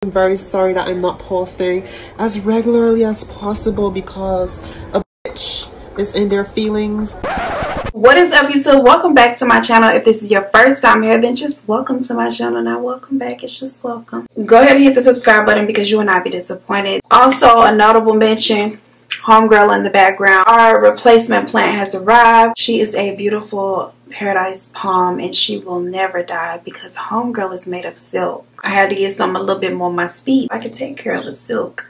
I'm very sorry that I'm not posting as regularly as possible because a bitch is in their feelings. What is up, YouTube? Welcome back to my channel. If this is your first time here, then just welcome to my channel. Not welcome back, it's just welcome. Go ahead and hit the subscribe button because you will not be disappointed. Also, a notable mention, homegirl in the background, our replacement plant has arrived. She is a beautiful paradise palm and she will never die because homegirl is made of silk. I had to get some a little bit more my speed. I can take care of a silk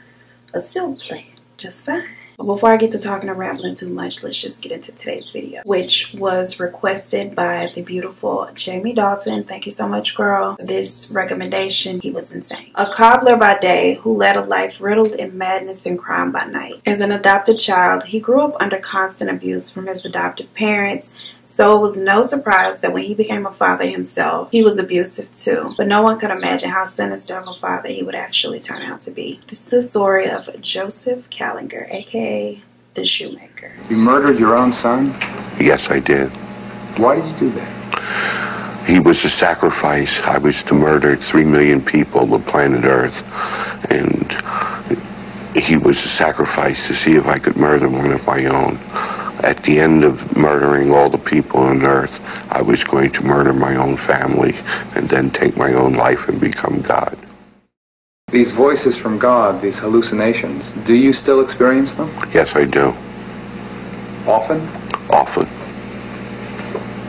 plant just fine. Before I get to talking and rambling too much, let's just get into today's video, which was requested by the beautiful Jamie Dalton. Thank you so much, girl, for this recommendation. He was insane. A cobbler by day who led a life riddled in madness and crime by night. As an adopted child, he grew up under constant abuse from his adoptive parents, so it was no surprise that when he became a father himself, he was abusive too. But no one could imagine how sinister of a father he would actually turn out to be. This is the story of Joseph Kallinger, aka the Shoemaker. You murdered your own son? Yes, I did. Why did you do that? He was a sacrifice. I was to murder 3 million people on planet Earth. And he was a sacrifice to see if I could murder one of my own. At the end of murdering all the people on Earth, I was going to murder my own family and then take my own life and become God. These voices from God, these hallucinations, do you still experience them? Yes, I do. Often? Often.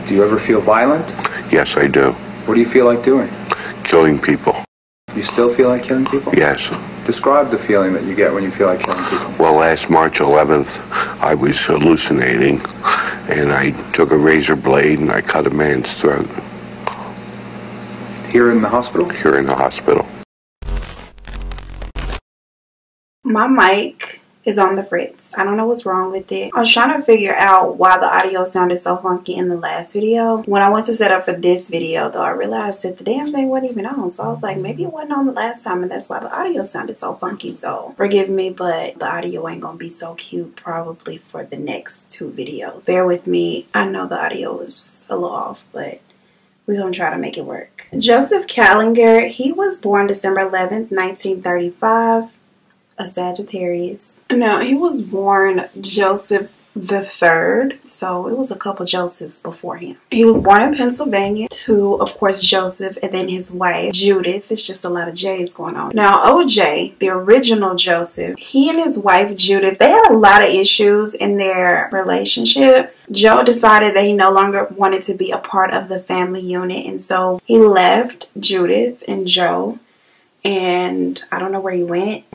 Do you ever feel violent? Yes, I do. What do you feel like doing? Killing people. You still feel like killing people? Yes. Describe the feeling that you get when you feel like killing people. Well, last March 11th, I was hallucinating, and I took a razor blade and I cut a man's throat. Here in the hospital? Here in the hospital. My mic is on the fritz. I don't know what's wrong with it. I was trying to figure out why the audio sounded so funky in the last video. When I went to set up for this video though, I realized that the damn thing wasn't even on. So I was like, maybe it wasn't on the last time and that's why the audio sounded so funky. So forgive me, but the audio ain't gonna be so cute probably for the next 2 videos. Bear with me. I know the audio is a little off, but we're gonna try to make it work. Joseph Kallinger, he was born December 11th, 1935. A Sagittarius. Now, he was born Joseph the Third, so it was a couple Josephs before him. He was born in Pennsylvania to, of course, Joseph and then his wife, Judith. It's just a lot of J's going on. Now, OJ, the original Joseph, he and his wife, Judith, they had a lot of issues in their relationship. Joe decided that he no longer wanted to be a part of the family unit, and so he left Judith and Joe, and I don't know where he went,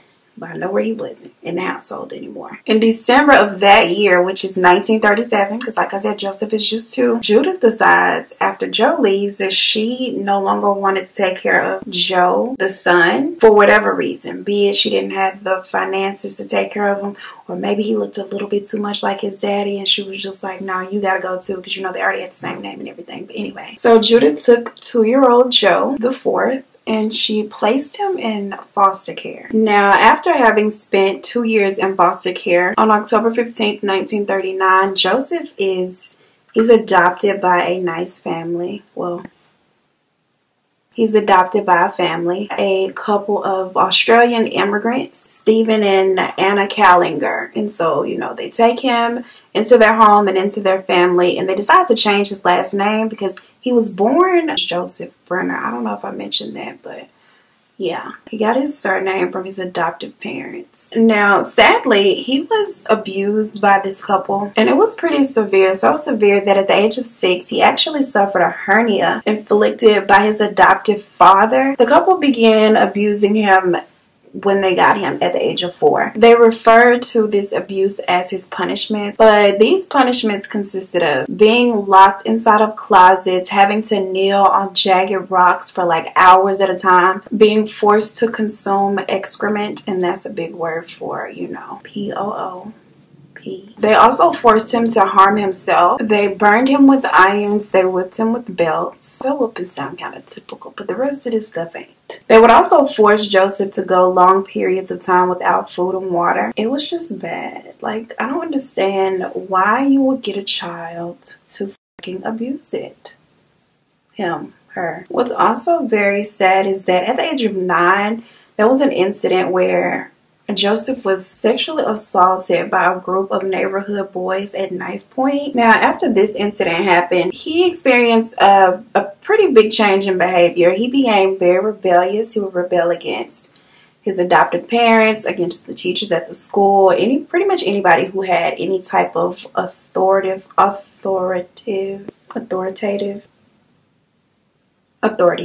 but I know where he wasn't in the household anymore. In December of that year, which is 1937, because like I said, Joseph is just 2, Judith decides after Joe leaves that she no longer wanted to take care of Joe, the son, for whatever reason. Be it she didn't have the finances to take care of him, or maybe he looked a little bit too much like his daddy and she was just like, no, you gotta go too, because you know they already had the same name and everything. But anyway, so Judith took 2-year-old Joe, the 4th, and she placed him in foster care. Now, after having spent 2 years in foster care, on October 15th, 1939, Joseph he's adopted by a nice family. Well, he's adopted by a family, a couple of Australian immigrants, Stephen and Anna Kallinger. And so, you know, they take him into their home and into their family, and they decide to change his last name because he was born Joseph Brenner. I don't know if I mentioned that, but yeah, he got his surname from his adoptive parents. Now, sadly, he was abused by this couple, and it was pretty severe. So severe that at the age of 6, he actually suffered a hernia inflicted by his adoptive father. The couple began abusing him when they got him at the age of 4. They referred to this abuse as his punishment, but these punishments consisted of being locked inside of closets, having to kneel on jagged rocks for like hours at a time, being forced to consume excrement, and that's a big word for, you know, POOP. They also forced him to harm himself. They burned him with irons. They whipped him with belts. Well, whipping sound kind of typical, but the rest of this stuff ain't. They would also force Joseph to go long periods of time without food and water. It was just bad. Like, I don't understand why you would get a child to fucking abuse it. Him, her. What's also very sad is that at the age of 9, There was an incident where Joseph was sexually assaulted by a group of neighborhood boys at knife point. Now, after this incident happened, he experienced a pretty big change in behavior. He became very rebellious. He would rebel against his adopted parents, against the teachers at the school, pretty much anybody who had any type of authority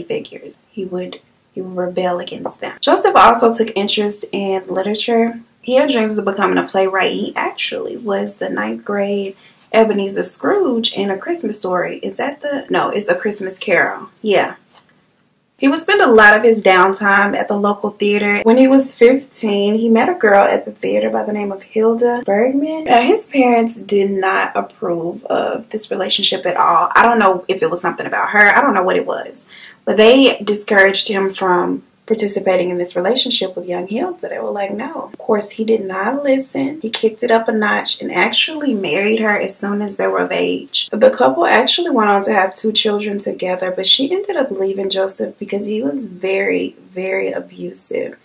figures. He would rebel against them. Joseph also took interest in literature. He had dreams of becoming a playwright. He actually was the 9th grade Ebenezer Scrooge in A Christmas Story. Is that no, it's A Christmas Carol. Yeah. He would spend a lot of his downtime at the local theater. When he was 15, he met a girl at the theater by the name of Hilda Bergman. Now, his parents did not approve of this relationship at all. I don't know if it was something about her. I don't know what it was. But they discouraged him from participating in this relationship with young Hilda. They were like, no. Of course, he did not listen. He kicked it up a notch and actually married her as soon as they were of age. The couple actually went on to have 2 children together, but she ended up leaving Joseph because he was very, very abusive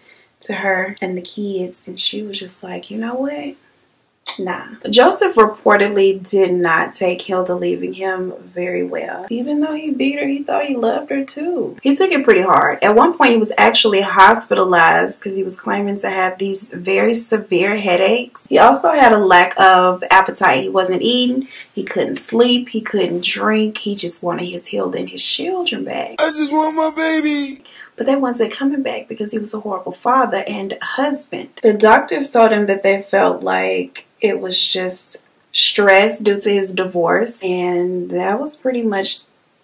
to her and the kids. And she was just like, you know what? Nah. Joseph reportedly did not take Hilda leaving him very well. Even though he beat her, he thought he loved her too. He took it pretty hard. At one point, he was actually hospitalized because he was claiming to have these very severe headaches. He also had a lack of appetite. He wasn't eating. He couldn't sleep. He couldn't drink. He just wanted his Hilda and his children back. I just want my baby. But they wasn't coming back because he was a horrible father and husband. The doctors told him that they felt like it was just stress due to his divorce, and that was pretty much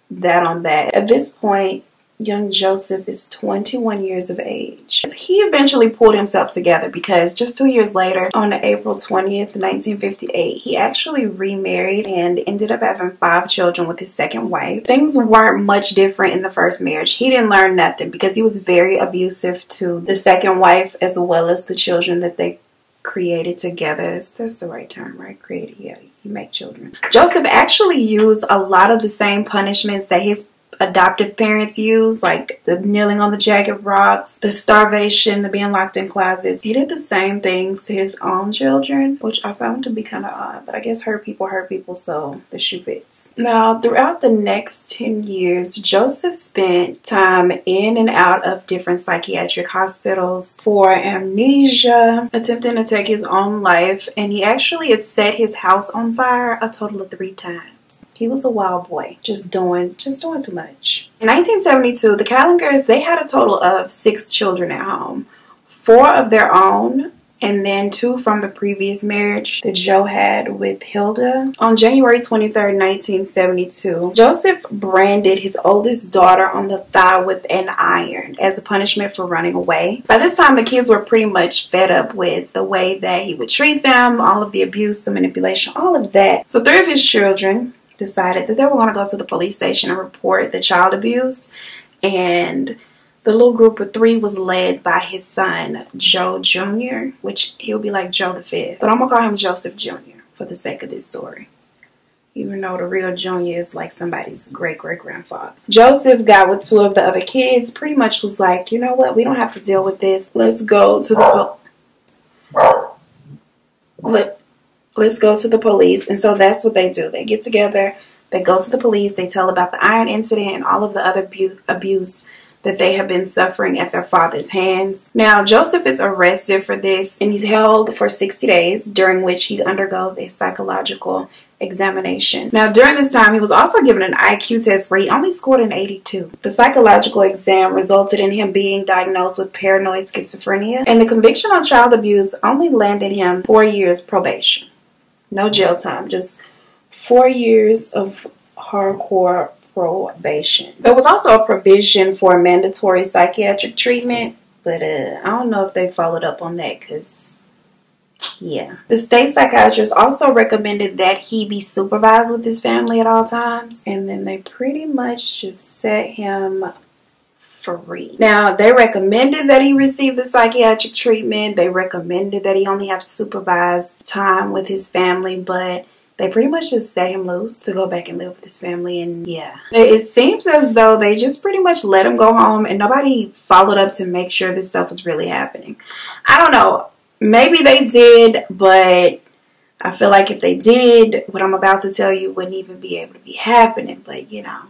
that on that. At this point, young Joseph is 21 years of age. He eventually pulled himself together because just 2 years later, on April 20th, 1958, he actually remarried and ended up having 5 children with his second wife. Things weren't much different in the first marriage. He didn't learn nothing because he was very abusive to the second wife as well as the children that they created together. That's the right term, right? Created, yeah. You make children. Joseph actually used a lot of the same punishments that his adoptive parents used, like the kneeling on the jagged rocks, the starvation, the being locked in closets. He did the same things to his own children, which I found to be kind of odd, but I guess hurt people, so the shoe fits. Now, throughout the next 10 years, Joseph spent time in and out of different psychiatric hospitals for amnesia, attempting to take his own life, and he actually had set his house on fire a total of 3 times. He was a wild boy, just doing too much. In 1972, the Kallingers, they had a total of 6 children at home. 4 of their own, and then 2 from the previous marriage that Joe had with Hilda. On January 23rd, 1972, Joseph branded his oldest daughter on the thigh with an iron as a punishment for running away. By this time, the kids were pretty much fed up with the way that he would treat them, all of the abuse, the manipulation, all of that. So 3 of his children decided that they were going to go to the police station and report the child abuse, and the little group of 3 was led by his son Joe Jr., which he'll be like Joe the 5th, but I'm gonna call him Joseph Jr. for the sake of this story, even though the real Junior is like somebody's great-great-grandfather. Joseph got with 2 of the other kids, pretty much was like, you know what, we don't have to deal with this. Let's go to the police. And so that's what they do. They get together, they go to the police, they tell about the iron incident and all of the other abuse that they have been suffering at their father's hands. Now, Joseph is arrested for this and he's held for 60 days, during which he undergoes a psychological examination. Now, during this time, he was also given an IQ test where he only scored an 82. The psychological exam resulted in him being diagnosed with paranoid schizophrenia, and the conviction on child abuse only landed him 4 years probation. No jail time, just 4 years of hardcore probation. There was also a provision for mandatory psychiatric treatment, but I don't know if they followed up on that because, yeah. The state psychiatrist also recommended that he be supervised with his family at all times, and then they pretty much just set him free. Now, they recommended that he receive the psychiatric treatment. They recommended that he only have supervised time with his family, but they pretty much just set him loose to go back and live with his family. And yeah, it seems as though they just pretty much let him go home and nobody followed up to make sure this stuff was really happening. I don't know. Maybe they did, but I feel like if they did, what I'm about to tell you wouldn't even be able to be happening. But you know.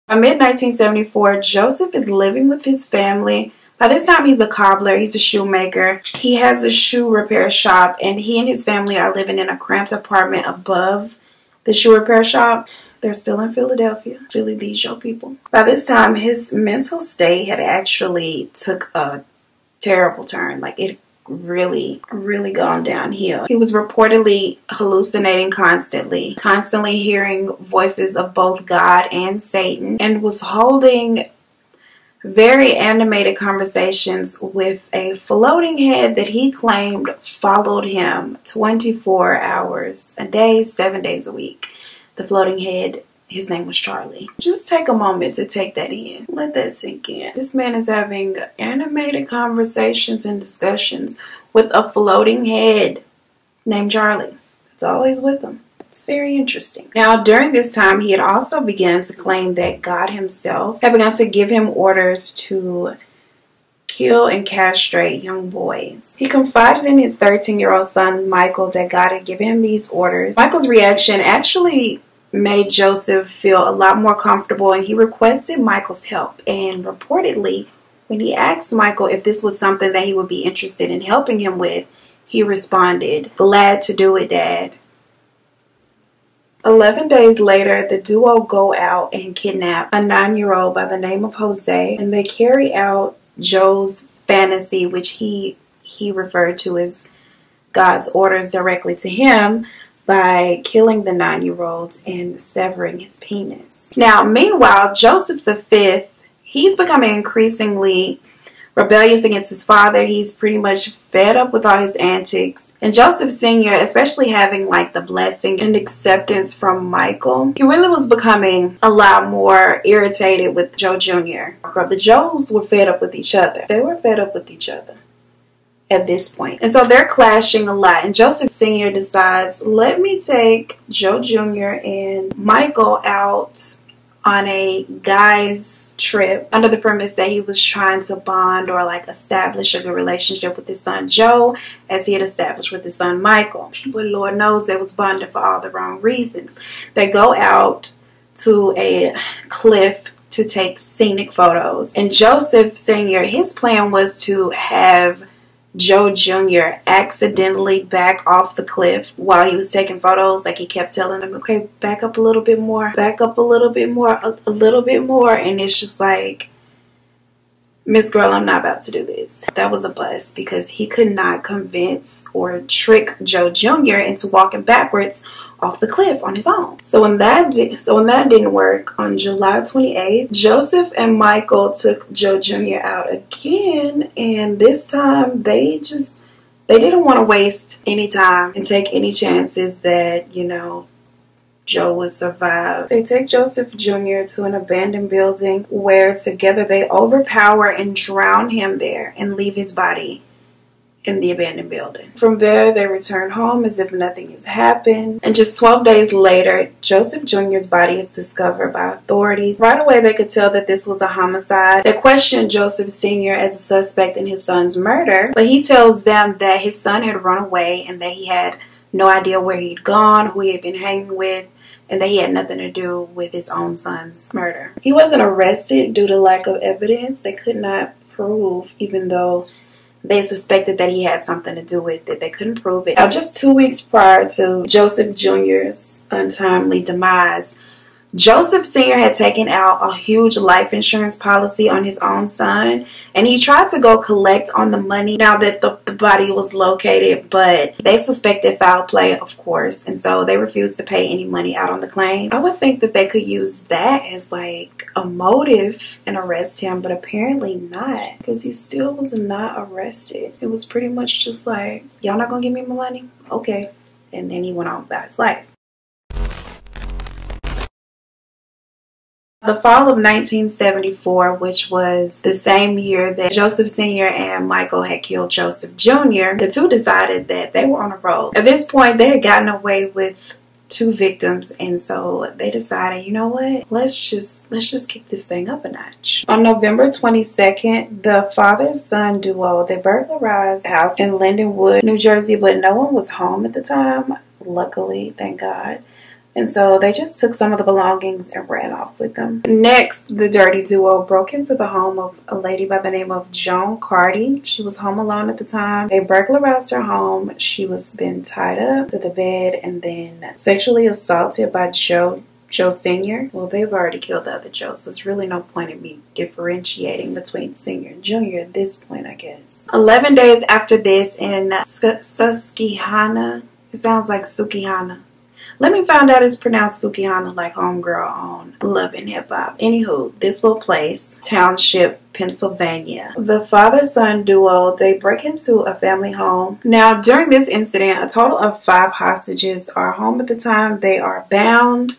By mid-1974, Joseph is living with his family. By this time, he's a cobbler. He's a shoemaker. He has a shoe repair shop, and he and his family are living in a cramped apartment above the shoe repair shop. They're still in Philadelphia. Philly, these your people. By this time, his mental state had actually took a terrible turn. Like, it really gone downhill. He was reportedly hallucinating constantly hearing voices of both God and Satan, and was holding very animated conversations with a floating head that he claimed followed him 24 hours a day, 7 days a week. The floating head, his name was Charlie. Just take a moment to take that in. Let that sink in. This man is having animated conversations and discussions with a floating head named Charlie. It's always with him. It's very interesting. Now, during this time, he had also begun to claim that God himself had begun to give him orders to kill and castrate young boys. He confided in his 13-year-old son, Michael, that God had given him these orders. Michael's reaction actually made Joseph feel a lot more comfortable, and he requested Michael's help. And reportedly, when he asked Michael if this was something that he would be interested in helping him with, he responded, "Glad to do it, Dad." 11 days later, the duo go out and kidnap a 9-year-old by the name of Jose, and they carry out Joe's fantasy, which he referred to as God's orders directly to him, by killing the 9-year-old and severing his penis. Now, meanwhile, Joseph V, he's becoming increasingly rebellious against his father. He's pretty much fed up with all his antics. And Joseph Sr., especially having like the blessing and acceptance from Michael, he really was becoming a lot more irritated with Joe Jr. The Joes were fed up with each other. They were fed up with each other at this point. And so they're clashing a lot. And Joseph Sr. decides, let me take Joe Jr. and Michael out on a guy's trip under the premise that he was trying to bond or like establish a good relationship with his son Joe as he had established with his son Michael. But Lord knows they was bonding for all the wrong reasons. They go out to a cliff to take scenic photos. And Joseph Sr., his plan was to have Joe Jr. accidentally back off the cliff while he was taking photos. Like, he kept telling him, okay, back up a little bit more, back up a little bit more, a little bit more. And it's just like, Miss Girl, I'm not about to do this. That was a bust because he could not convince or trick Joe Jr. into walking backwards off the cliff on his own. So when that didn't work, on July 28th, Joseph and Michael took Joe Jr. out again, and this time they didn't want to waste any time and take any chances that, you know, Joe would survive. They take Joseph Jr. to an abandoned building where together they overpower and drown him there and leave his body in the abandoned building. From there, they return home as if nothing has happened. And just 12 days later, Joseph Jr.'s body is discovered by authorities. Right away, they could tell that this was a homicide. They questioned Joseph Sr. as a suspect in his son's murder, but he tells them that his son had run away and that he had no idea where he'd gone, who he had been hanging with, and that he had nothing to do with his own son's murder. He wasn't arrested due to lack of evidence. They could not prove, even though they suspected that he had something to do with it. They couldn't prove it. Now, just 2 weeks prior to Joseph Jr.'s untimely demise, Joseph Sr. had taken out a huge life insurance policy on his own son, and he tried to go collect on the money now that the body was located, but they suspected foul play, of course, and so they refused to pay any money out on the claim. I would think that they could use that as like a motive and arrest him, but apparently not, because he still was not arrested. It was pretty much just like, y'all not gonna give me my money? Okay. And then he went on about his life. The fall of 1974, which was the same year that Joseph Sr. and Michael had killed Joseph Jr., the two decided that they were on a roll. At this point, they had gotten away with 2 victims, and so they decided, you know what, let's just kick this thing up a notch. On November 22nd, the father-son duo, they burglarized a house in Lindenwood, New Jersey, but no one was home at the time, luckily, thank God. And so they just took some of the belongings and ran off with them. Next, the dirty duo broke into the home of a lady by the name of Joan Carty. She was home alone at the time. They burglarized her home. She was then tied up to the bed and then sexually assaulted by Joe Sr. Well, they've already killed the other Joe, so it's really no point in me differentiating between Sr. and Jr. at this point, I guess. 11 days after this in Susquehanna, it sounds like Susquehanna. Let me find out it's pronounced Susquehanna like homegirl on Love and Hip Hop. Anywho, this little place, Township, Pennsylvania. The father-son duo, they break into a family home. Now, during this incident, a total of 5 hostages are home at the time. They are bound,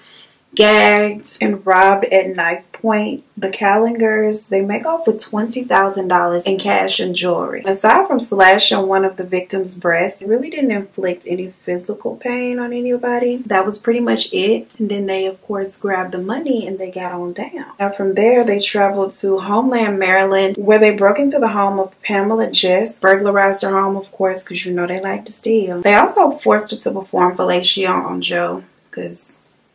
gagged, and robbed at knife point. The Kallingers, they make off with $20,000 in cash and jewelry. Aside from slashing one of the victims' breasts, they really didn't inflict any physical pain on anybody. That was pretty much it. And then they, of course, grabbed the money and they got on down. Now from there, they traveled to Homeland, Maryland, where they broke into the home of Pamela Jess, burglarized her home, of course, because you know they like to steal. They also forced her to perform fellatio on Joe, because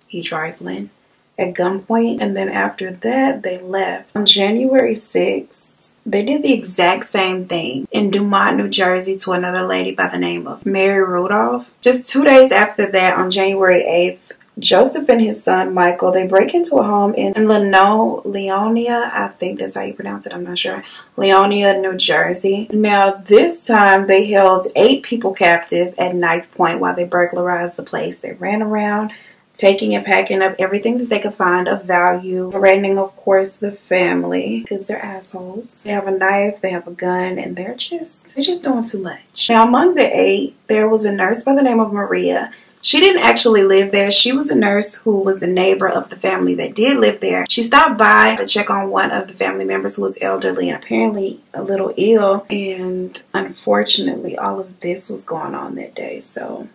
he trifling, at gunpoint, and then after that they left. On January 6th, they did the exact same thing in Dumont, New Jersey to another lady by the name of Mary Rudolph. Just 2 days after that, on January 8th, Joseph and his son Michael, they break into a home in Leonia, I think that's how you pronounce it, I'm not sure, Leonia, New Jersey. Now this time they held 8 people captive at knife point while they burglarized the place. They ran around taking and packing up everything that they could find of value, threatening, of course, the family because they're assholes. They have a knife, they have a gun, and they're just doing too much. Now, among the 8, there was a nurse by the name of Maria. She didn't actually live there. She was a nurse who was the neighbor of the family that did live there. She stopped by to check on one of the family members who was elderly and apparently a little ill. And unfortunately, all of this was going on that day. So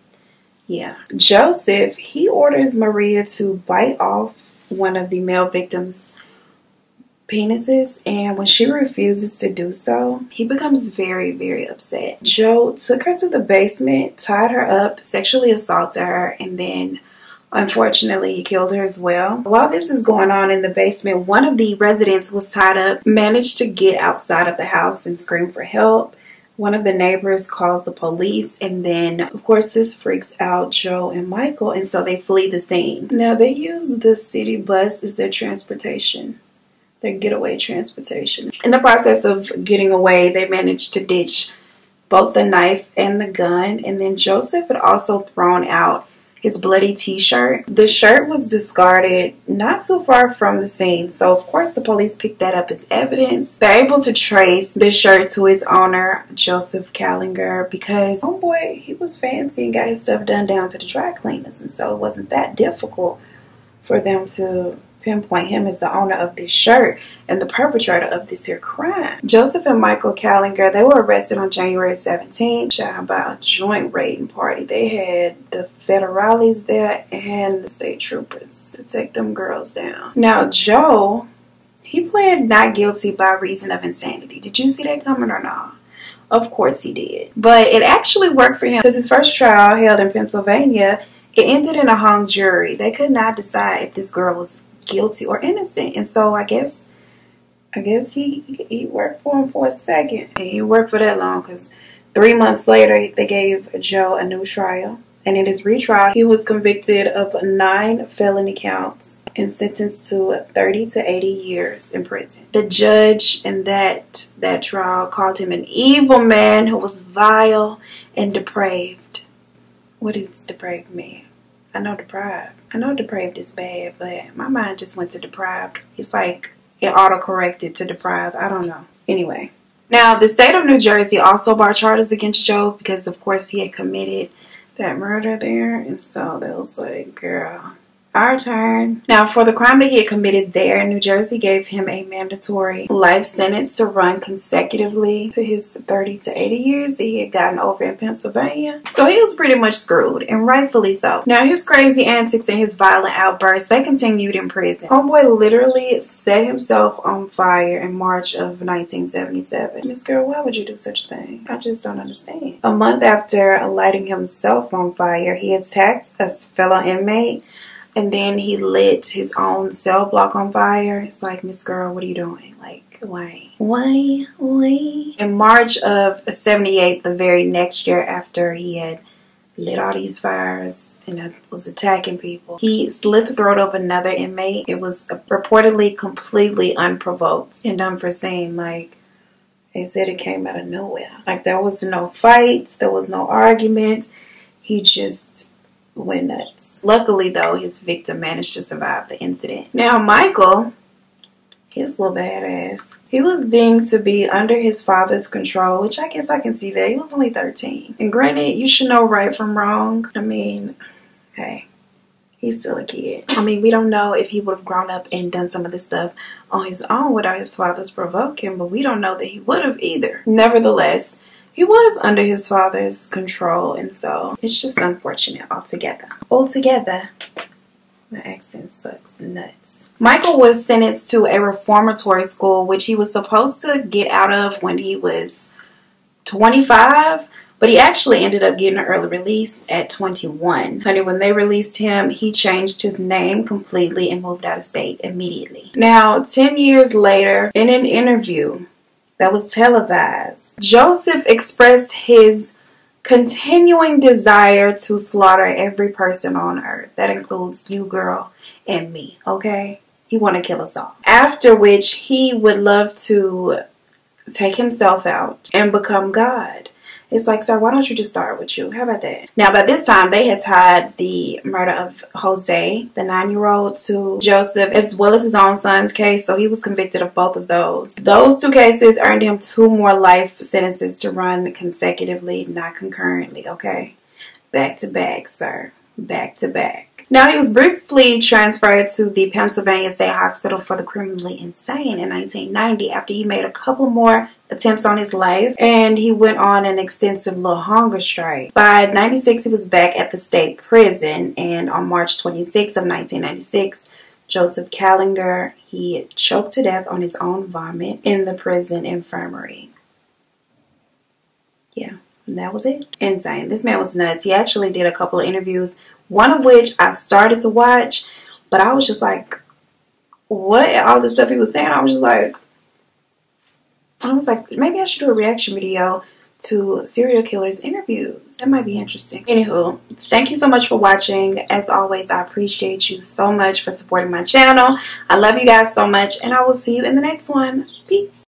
yeah, Joseph, he orders Maria to bite off one of the male victims' penises, and when she refuses to do so, he becomes very, very upset. Joe took her to the basement, tied her up, sexually assaulted her, and then unfortunately he killed her as well. While this is going on in the basement, one of the residents was tied up, managed to get outside of the house and scream for help. One of the neighbors calls the police, and then, of course, this freaks out Joe and Michael, and so they flee the scene. Now, they use the city bus as their transportation, their getaway transportation. In the process of getting away, they managed to ditch both the knife and the gun, and then Joseph had also thrown out his bloody t-shirt. The shirt was discarded not too far from the scene, so of course the police picked that up as evidence. They're able to trace the shirt to its owner, Joseph Kallinger, because homeboy, he was fancy and got his stuff done down to the dry cleaners, and so it wasn't that difficult for them to pinpoint him as the owner of this shirt and the perpetrator of this here crime. Joseph and Michael Kallinger, they were arrested on January 17th by a joint raiding party. They had the federales there and the state troopers to take them girls down. Now, Joe, he pled not guilty by reason of insanity. Did you see that coming or not? Of course he did. But it actually worked for him because his first trial held in Pennsylvania, it ended in a hung jury. They could not decide if this girl was guilty or innocent, and so I guess he worked for him for a second, and he worked for that long because 3 months later they gave Joe a new trial, and in his retrial he was convicted of 9 felony counts and sentenced to 30 to 80 years in prison. The judge in that trial called him an evil man who was vile and depraved. What is depraved mean? I know deprived. I know depraved is bad, but my mind just went to deprived. It's like it auto-corrected to deprived. I don't know. Anyway. Now, the state of New Jersey also brought charges against Joe because, of course, he had committed that murder there. And so they was like, girl, our turn. Now, for the crime that he had committed there, New Jersey gave him a mandatory life sentence to run consecutively to his 30 to 80 years that he had gotten over in Pennsylvania. So he was pretty much screwed, and rightfully so. Now, his crazy antics and his violent outbursts, they continued in prison. Homeboy literally set himself on fire in March of 1977. Miss girl, why would you do such a thing? I just don't understand. A month after lighting himself on fire, he attacked a fellow inmate, and then he lit his own cell block on fire. It's like, Miss girl, what are you doing? Like, why? In March of 78, the very next year after he had lit all these fires and was attacking people, he slit the throat of another inmate. It was reportedly completely unprovoked and unforeseen. Like, they said it came out of nowhere. Like, there was no fights, there was no argument. He just went nuts. Luckily, though, his victim managed to survive the incident. Now, Michael, his little badass, he was deemed to be under his father's control, which I guess I can see that. He was only 13. And granted, you should know right from wrong. I mean, hey, he's still a kid. I mean, we don't know if he would have grown up and done some of this stuff on his own without his father's provoking, but we don't know that he would have either. Nevertheless, he was under his father's control, and so it's just unfortunate altogether. My accent sucks nuts. Michael was sentenced to a reformatory school, which he was supposed to get out of when he was 25, but he actually ended up getting an early release at 21. Honey, when they released him, he changed his name completely and moved out of state immediately. Now, 10 years later, in an interview that was televised, Joseph expressed his continuing desire to slaughter every person on earth. That includes you, girl, and me, okay? He wanted to kill us all. After which, he would love to take himself out and become God. It's like, sir, why don't you just start with you? How about that? Now, by this time, they had tied the murder of Jose, the 9-year-old, to Joseph, as well as his own son's case. So he was convicted of both of those. Those two cases earned him 2 more life sentences to run consecutively, not concurrently, okay? Back to back, sir. Back to back. Now, he was briefly transferred to the Pennsylvania State Hospital for the Criminally Insane in 1990 after he made a couple more attempts on his life, and he went on an extensive little hunger strike. By 96, he was back at the state prison, and on March 26 of 1996, Joseph Kallinger, he choked to death on his own vomit in the prison infirmary. Yeah, and that was it. Insane. This man was nuts. He actually did a couple of interviews, one of which I started to watch, but I was just like, what? All the stuff he was saying, I was like, maybe I should do a reaction video to serial killers interviews. That might be interesting. Anywho, thank you so much for watching. As always, I appreciate you so much for supporting my channel. I love you guys so much, and I will see you in the next one. Peace.